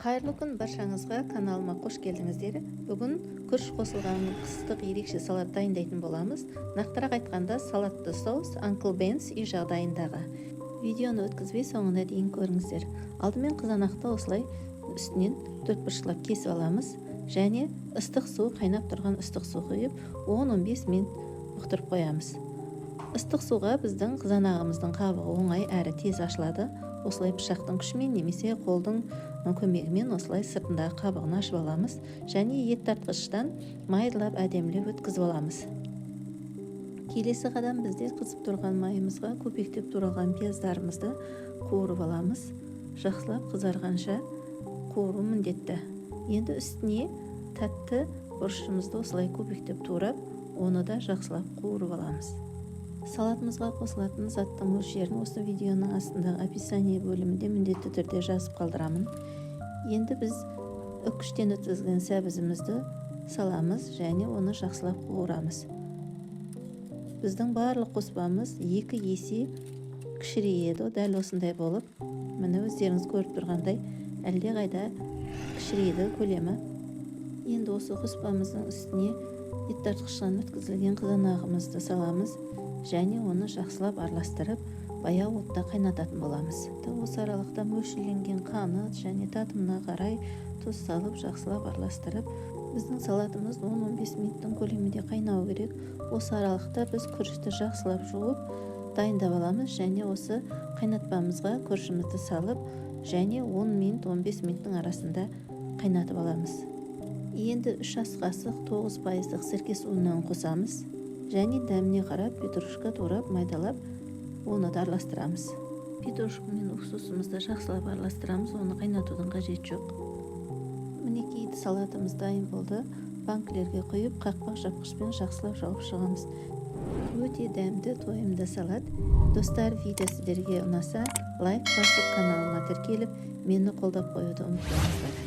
Қайырлы күн баршаңызға, каналыма қош келдіңіздер. Бүгін күріш қосылған қыстық ерекше салат дайындайтын боламыз. Нақтырақ айтқанда салатты соус Uncle Ben's үй жағдайындағы. Видеоны өткізбей соңына дейін көріңіздер. Алдымен қызанақты осылай үстінен төртбұрыштап кесіп аламыз және ыстық су, қайнап тұрған ыстық су құйып 10-15 минут бұқтырып қоямыз. Ыстық суға біздің қызанағымыздың қабығы оңай әрі тез ашылады. Осылай пышақтың күшімен немесе қолдың көмегімен осылай сыртындағы қабығын ашып аламыз және ет тартқыштан майдалап әдемілеп өткізіп аламыз. Келесі қадам біздер қызып тұрған майымызға көпектеп туралған пияздарымызды қуырып аламыз. Жақсылап қызарғанша қуыру міндетті. Енді үстіне тәтті бұрышымызды осылай көпектеп турап, оны да жақсылап қуырып аламыз. Салатымызға қосылатын заттың мөлшерін осы видеоның астындағы описание бөлімінде міндетті түрде жазып қалдырамын. Енді біз үккіштен өткізген сәбізімізді саламыз және оны жақсылап қуырамыз. Біздің барлық қоспамыз 2 есе кішірейеді, дәл осындай болып. Міне өздеріңіз көріп тұрғандай, әлде қайда кішірейді көлемі. Енді осы қоспамыздың үстіне ет тартқыштан өткізілген қызанағымызды саламыз және оны жақсылап араластырып, баяу отта қайнататын боламыз. Осы аралықта мөлшерленген қант және татымына қарай тұз салып, жақсылап араластырып, біздің салатымыз 10-15 минуттың көлемінде қайнау керек. Осы аралықта біз күрішті жақсылап жуып, дайындап аламыз және осы қайнатпамызға күрішімізді салып, және 10 минут 15 минуттың арасында қайнатып аламыз. Енді 3 ас қасық 9% сірке суынан қосамыз және дәміне қарап петрушка турап майдалап, оны да араластырамыз. Петрушка мен уксусымызды жақсылап араластырамыз, оны қайнатудың қажеті жоқ. Мінекей салатымыз дайын болды. Банкілерге құйып, қақпақ жапқышпен жақсылап жауып шығамыз. Өте дәмді, тойымды салат. Достар, видео сіздерге ұнаса, лайк басып, каналыма тіркеліп, мені қолдап қоюды ұмытпаңыздар.